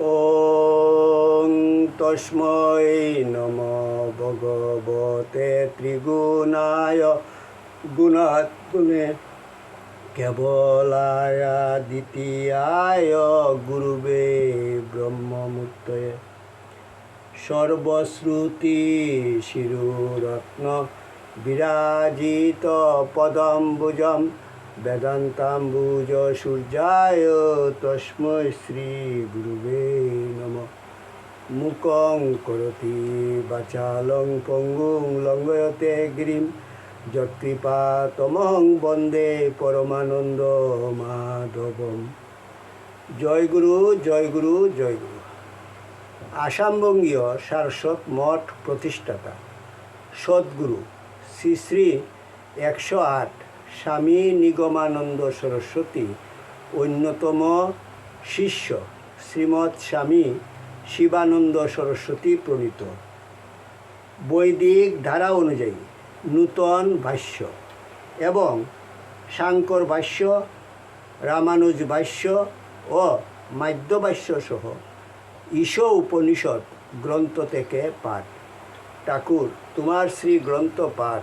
ওং তস্मै নমঃ ভগবতে ত্রিগুণায় গুণাত্মনে কেবলায় দ্বিতীয়ায় গুরুবে ব্রহ্মমূর্তয়ে সর্বশ্রুতি শিরোরত্ন বিরাজিত পদম্বুজম বেদান্তাম্বুজ সূর্যায় তস্मै শ্রী গুরুবে নমঃ মুকং করোতি বাচালং পঙ্গুং লঙ্ঘয়তে গিরিম যৎকৃপাতমং বন্দে পরমানন্দ মাধবম। জয় গুরু, জয় গুরু, জয় গুরু। আসামবঙ্গীয় সারস্বত মঠ প্রতিষ্ঠাতা সদ্গুরু শ্রী শ্রী 108 স্বামী নিগমানন্দ সরস্বতী অন্যতম শিষ্য শ্রীমৎ স্বামী শিবানন্দ সরস্বতী প্রণীত বৈদিক ধারা অনুযায়ী নূতন ভাষ্য এবং শাঙ্কর ভাষ্য, রামানুজ ভাষ্য ও মাধ্য ভাষ্য সহ ঈশ উপনিষদ গ্রন্থ থেকে পাঠ। ঠাকুর, তোমার শ্রী গ্রন্থ পাঠ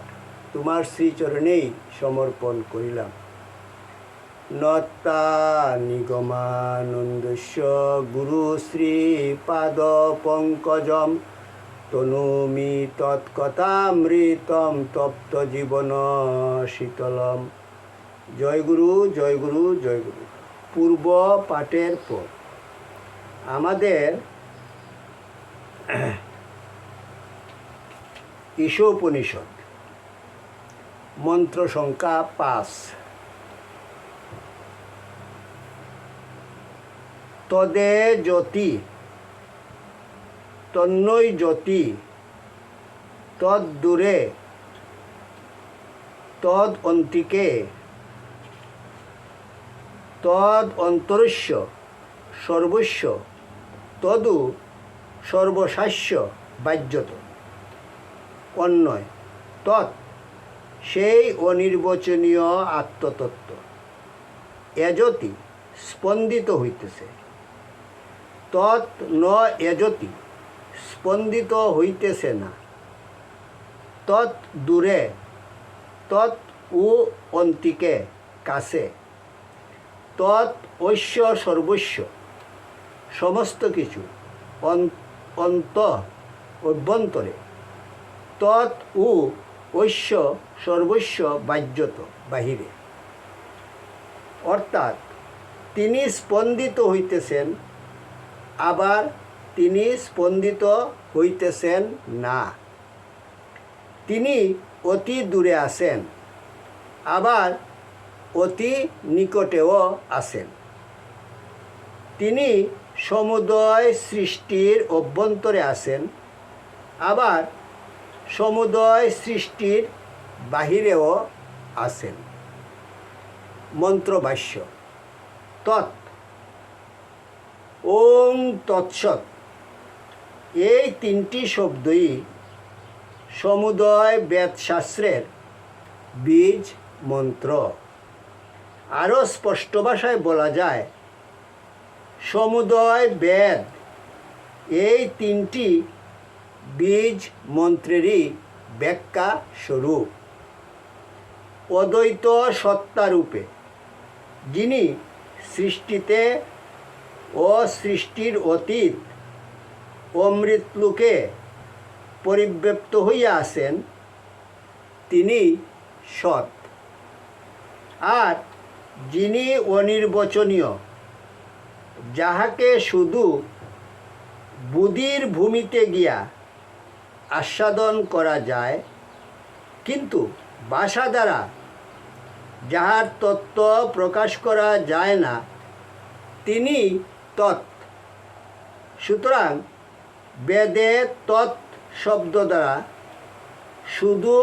তোমার শ্রীচরণেই সমর্পণ করিলাম। নত্তা নিগমানন্দস্য গুরু শ্রী পাদ পঙ্কজম তনুমি তৎকথামৃতম তপ্ত জীবন শীতলম। জয় গুরু, জয় গুরু, জয় গুরু। পূর্ব পাঠের পর আমাদের ঈশ উপনিষদ মন্ত্র সংখ্যা 5। তদে জ্যোতি তন্নৈ জ্যোতি তদ্দূরে তদ অন্তিকে তদ অন্তরস্য সর্বস্য তদু সর্বশাস্য বাহ্যত। অন্যয় তৎ সেই অনির্বচনীয় আত্মতত্ত্ব এজতি স্পন্দিত হইতেছে। তৎ ন এজতি স্পন্দিত হইতেছে না। তৎ দূরে তৎ ও অন্তিকে কাছে। তৎ ঐশ্য সর্বস্ব সমস্ত কিছু অন্ত অভ্যন্তরে। তৎ ও ঐশ্য সর্বস্ব বাহ্যত বাহিরে। অর্থাৎ তিনি স্পন্দিত হইতেছেন, আবার তিনি স্পন্দিত হইতেছেন না। তিনি অতি দূরে আছেন, আবার অতি নিকটেও আছেন। তিনি সমুদয় সৃষ্টির অভ্যন্তরে আছেন, আবার সমুদয় সৃষ্টির বাহিরেও আছেন। মন্ত্রভাষ্য। তৎ ওং তৎসৎ এই তিনটি শব্দই সমুদয় বেদশাস্ত্রের বীজ মন্ত্র। আরও স্পষ্ট ভাষায় বলা যায়, সমুদয় বেদ এই তিনটি বীজ মন্ত্রেরই ব্যাখ্যা স্বরূপ। অদ্বৈত সত্তারূপে যিনি সৃষ্টিতে ও সৃষ্টির অতীত অমৃতলোকে পরিব্যাপ্ত হইয়া আছেন, তিনি সৎ। আর যিনি অনির্বচনীয়, যাহাকে শুধু বুদ্ধির ভূমিতে গিয়া আস্বাদন করা যায়, কিন্তু ভাষা দ্বারা যাহার তত্ত্ব প্রকাশ করা যায় না, তিনি তৎ। সুতরাং বেদে তৎ শব্দ দ্বারা শুধু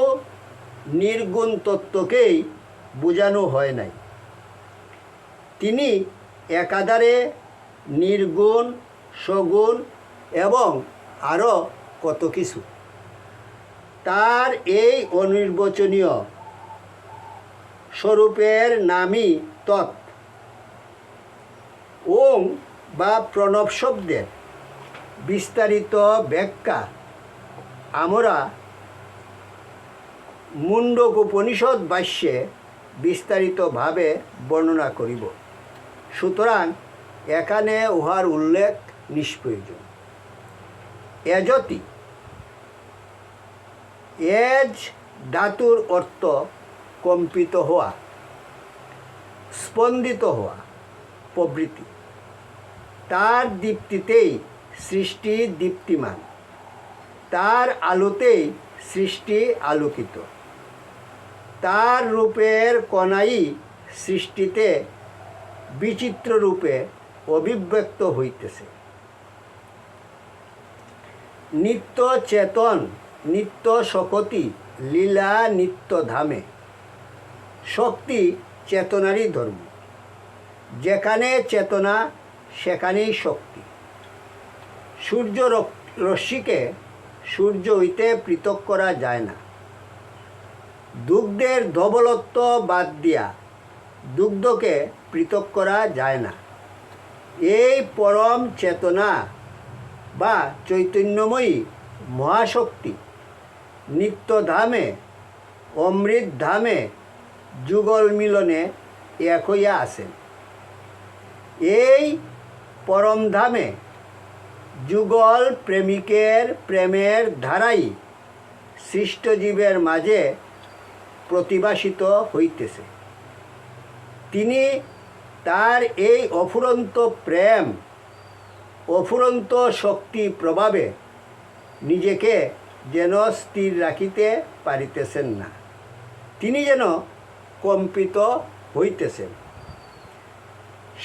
নির্গুণ তত্ত্বকেই বোঝানো হয় নাই। তিনি একাধারে নির্গুণ, সগুণ এবং আরও কত কিছু। তার এই অনির্বচনীয় স্বরূপের নামই তৎ। ওং বা প্রণব শব্দের বিস্তারিত ব্যাখ্যা আমরা মুন্ডক উপনিষদ ভাষ্যে বিস্তারিতভাবে বর্ণনা করিব। সুতরাং এখানে উহার উল্লেখ নিষ্প্রয়োজন। এজতি এজ ধাতুর অর্থ কম্পিত হওয়া, স্পন্দিত হওয়া প্রভৃতি। তার দীপ্তিতেই সৃষ্টি দীপ্তিমান, তার আলোতেই সৃষ্টি আলোকিত, তার রূপের কণাই সৃষ্টিতে বিচিত্র রূপে অভিব্যক্ত হইতেছে। নিত্য চেতন নিত্য শক্তি লীলা নিত্য ধামে। শক্তি চেতনারই ধর্ম, যেখানে চেতনা সেখানেই শক্তি। সূর্য রশ্মিকে সূর্য হইতে পৃথক করা যায় না। দুগ্ধের ধবলত্ব বাদ দিয়া দুগ্ধকে পৃথক করা যায় না। এই পরম চেতনা বা চৈতন্যময়ী মহাশক্তি নিত্যধামে অমৃত ধামে যুগল মিলনে এক হইয়া আছেন। এই পরম ধামে যুগল প্রেমিকের প্রেমের ধারাই সৃষ্টজীবের মাঝে প্রতিভাসিত হইতেছে। তিনি তার এই অফুরন্ত প্রেম অফুরন্ত শক্তি প্রভাবে নিজেকে যেন স্থির রাখিতে পারিতেছেন না। তিনি যেন কম্পিত হইতেছেন।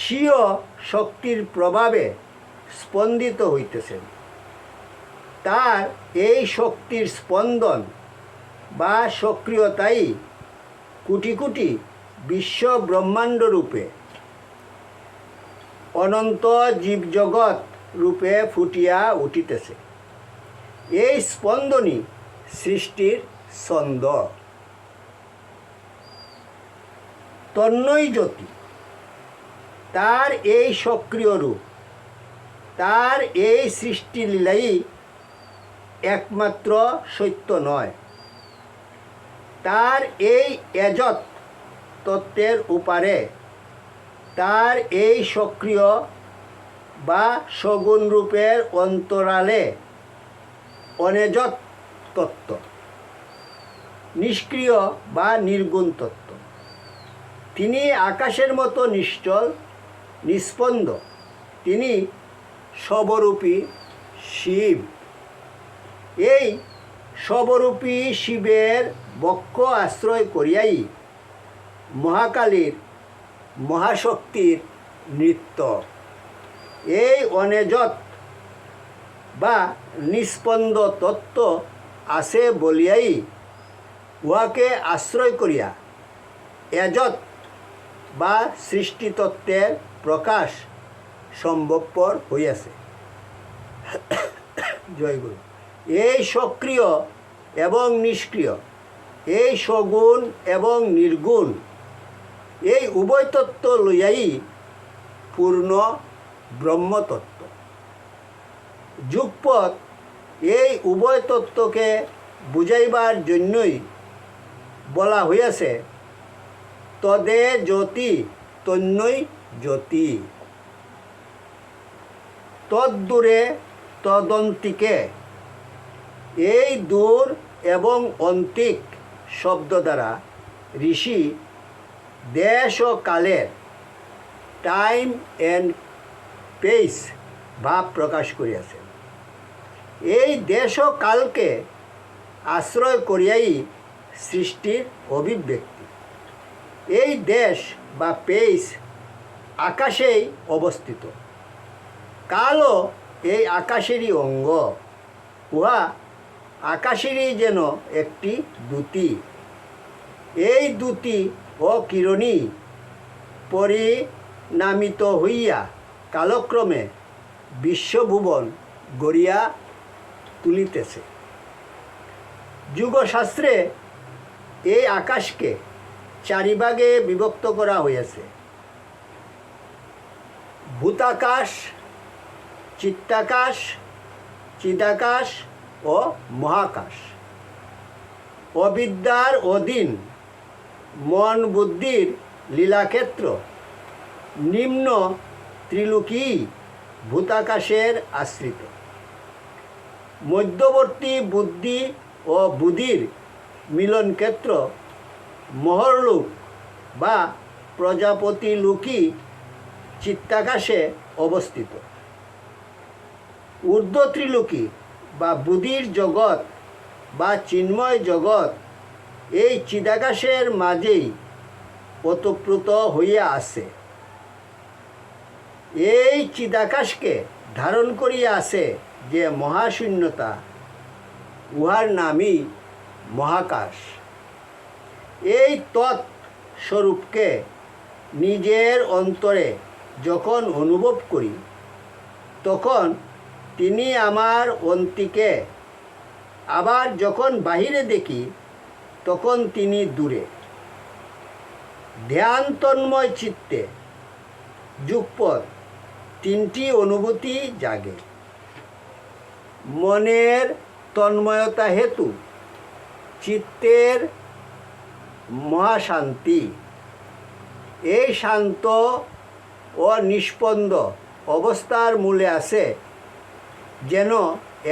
স্বীয় শক্তির প্রভাবে স্পন্দিত হইতেছেন। তার এই শক্তির স্পন্দন বা সক্রিয়তাই কোটি কোটি বিশ্ব ব্রহ্মাণ্ড রূপে অনন্ত জীবজগৎ রূপে ফুটিয়া উঠিতেছে। এই স্পন্দনই সৃষ্টির ছন্দ। তন্ময় জ্যোতি তার এই সক্রিয় রূপ, তার এই সৃষ্টিলীলাই একমাত্র সত্য নয়। তার এই এজত তত্ত্বের উপারে তার এই সক্রিয় বা সগুণ রূপের অন্তরালে অনেজত তত্ত্ব, নিষ্ক্রিয় বা নির্গুণ তত্ত্ব। তিনি আকাশের মতো নিশ্চল নিস্পন্দ। তিনি সর্বরূপী শিব। এই সর্বরূপী শিবের বক্ষ আশ্রয় করিয়াই মহাকালীর মহাশক্তির নৃত্য। এই অনেজত বা নিস্পন্দ তত্ত্ব আছে বলিয়াই উহাকে আশ্রয় করিয়া এজত বা সৃষ্টিতত্ত্বের প্রকাশ সম্ভবপর হইয়াছে। জয়গুরু। এই সক্রিয় এবং নিষ্ক্রিয়, এই সগুণ এবং নির্গুণ, এই উভয় তত্ত্ব লইয়াই পূর্ণ ব্রহ্মতত্ত্ব। যুগপৎ এই উভয় তত্ত্বকে বুঝাইবার জন্যই বলা হইয়াছে তদে জ্যোতি তন্ময় জ্যোতি। তদ্দূরে তদন্তিকে। এই দূর এবং অন্তিক শব্দ দ্বারা ঋষি দেশ ও কালের টাইম অ্যান্ড পেস ভাব প্রকাশ করিয়াছেন। এই দেশ ও কালকে আশ্রয় করিয়াই সৃষ্টির অভিব্যক্তি। এই দেশ বা পেস আকাশেই অবস্থিত। কালও এই আকাশেরই অঙ্গ। উহা আকাশেরই যেন একটি দ্যুতি। এই দ্যুতি ও কিরণই পরিণামিত হইয়া কালক্রমে বিশ্বভুবন গড়িয়া তুলিতেছে। যুগশাস্ত্রে এই আকাশকে চারিভাগে বিভক্ত করা হয়েছে। ভূতাকাশ, চিত্তাকাশ, চিদাকাশ ও মহাকাশ। অবিদ্যার অধীন মন বুদ্ধির লীলাক্ষেত্র নিম্ন ত্রিলোকী ভূতাকাশের আশ্রিত। মধ্যবর্তী বুদ্ধি ও বুদ্ধির মিলনক্ষেত্র মহরলোক বা প্রজাপতিলোকী চিত্তাকাশে অবস্থিত। ঊর্ধ্ব ত্রিলোকী বা বুদ্ধির জগৎ বা চিন্ময় জগৎ এই চিদাকাশের মাঝেই ওতপ্রোত হইয়া আছে। এই চিদাকাশকে ধারণ করিয়া আছে যে মহাশূন্যতা, উহার নামই মহাকাশ। এই তৎস্বরূপকে নিজের অন্তরে যখন অনুভব করি, তখন তিনি আমার অন্তিকে, আবার যখন বাহিরে দেখি তখন তিনি দূরে। ধ্যান তন্ময় চিত্তে যুগপৎ তিনটি অনুভূতি জাগে। মনের তন্ময়তা হেতু চিত্তের মহাশান্তি। এই শান্ত ও নিষ্পন্দ অবস্থার মূলে আছে যেন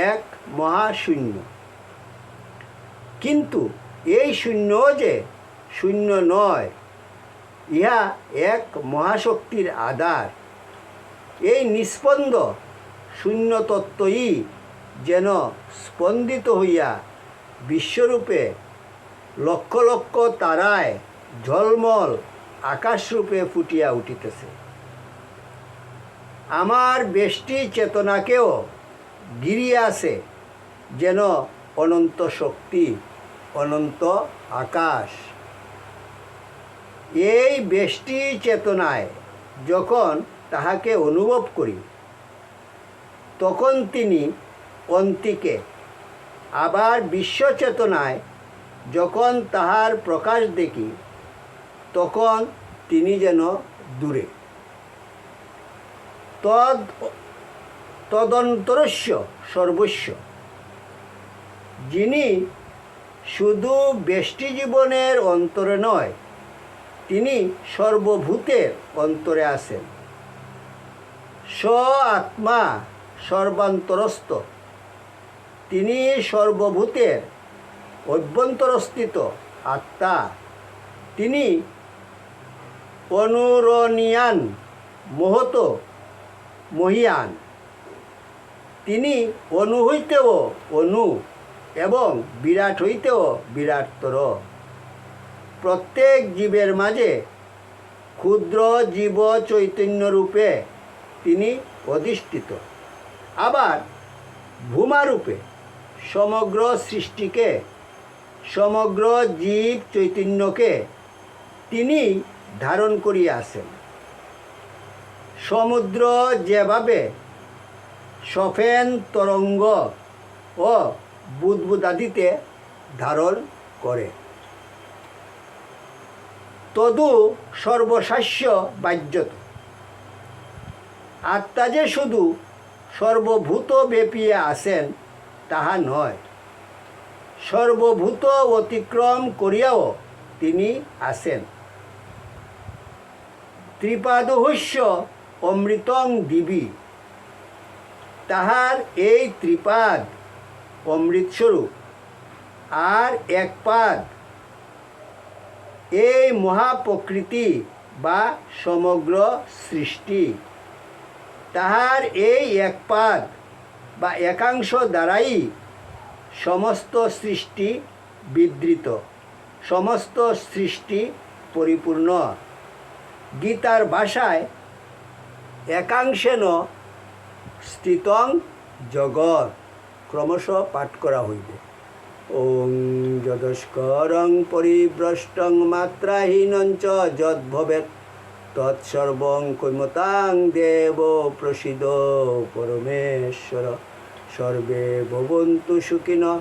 এক মহাশূন্য। কিন্তু এই শূন্য যে শূন্য নয়, ইহা এক মহাশক্তির আধার। এই নিস্পন্দ শূন্য তত্ত্বই যেন স্পন্দিত হইয়া বিশ্বরূপে লক্ষ লক্ষ তারায় ঝলমল আকাশরূপে ফুটিয়া উঠিতেছে। আমার বেষ্টি চেতনাকেও ঘিরিয়া আছে যেন অনন্ত শক্তি, অনন্ত আকাশ। এই বেষ্টি চেতনায় যখন তাহাকে অনুভব করি, তখন তিনি অন্তিকে। আবার বিশ্ব চেতনায় যখন তাহার প্রকাশ দেখি, তখন তিনি যেন দূরে। তদন্তরস্য সর্বস্ব। যিনি শুধু ব্যষ্টি জীবনের অন্তরে নয়, তিনি সর্বভূতের অন্তরে আছেন। স আত্মা সর্বান্তরস্থ। তিনি সর্বভূতের অভ্যন্তরস্থিত আত্মা। তিনি অনুরণীয়ান, মহত, মহিয়ান। তিনি অনু হইতেও অনু এবং বিরাট হইতেও বিরাটতর। প্রত্যেক জীবের মাঝে ক্ষুদ্র জীব চৈতন্যরূপে তিনি অধিষ্ঠিত। আবার ভূমারূপে সমগ্র সৃষ্টিকে, সমগ্র জীব চৈতন্যকে তিনি ধারণ করিয়া আছেন। সমুদ্র যেভাবে সফেন তরঙ্গ ও বুদ্বুদাদিতে ধারণ করে, তদু সর্বশাস্য বাহ্যত। আত্মা যে শুধু সর্বভূত ব্যাপিয়ে আছেন তাহা নয়, সর্বভূত অতিক্রম করিয়াও তিনি আছেন। ত্রিপাদহস্য অমৃতং দিবি। তাহার এই ত্রিপাদ অমৃতস্বরূপ, আর এক পাদ এই মহাপ্রকৃতি বা সমগ্র সৃষ্টি। তাহার এই এক পাদ বা একাংশ দ্বারাই সমস্ত সৃষ্টি বিধৃত, সমস্ত সৃষ্টি পরিপূর্ণ। গীতার ভাষায় একাংশেন স্থিতং জগৎ ক্রমশ পাঠ করা হইবে। ওং যদস্করং পরিভ্রষ্টং মাত্রাহীনঞ্চ যদ্ভবেৎ তৎসর্বং কৈমতাং দেব প্রসিদ পরমেশ্বর। সর্বে ভবন্তু সুখিনঃ,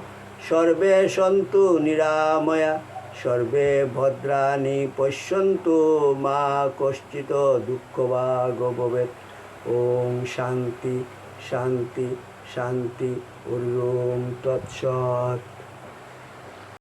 সর্বে সন্তু নিরাময়া, সর্বে ভদ্রাণি পশ্যন্তু মা কশ্চিৎ দুঃখভাগ্ ভবেৎ। ওং শান্তি শান্তি শান্তি। ওম তৎসৎ।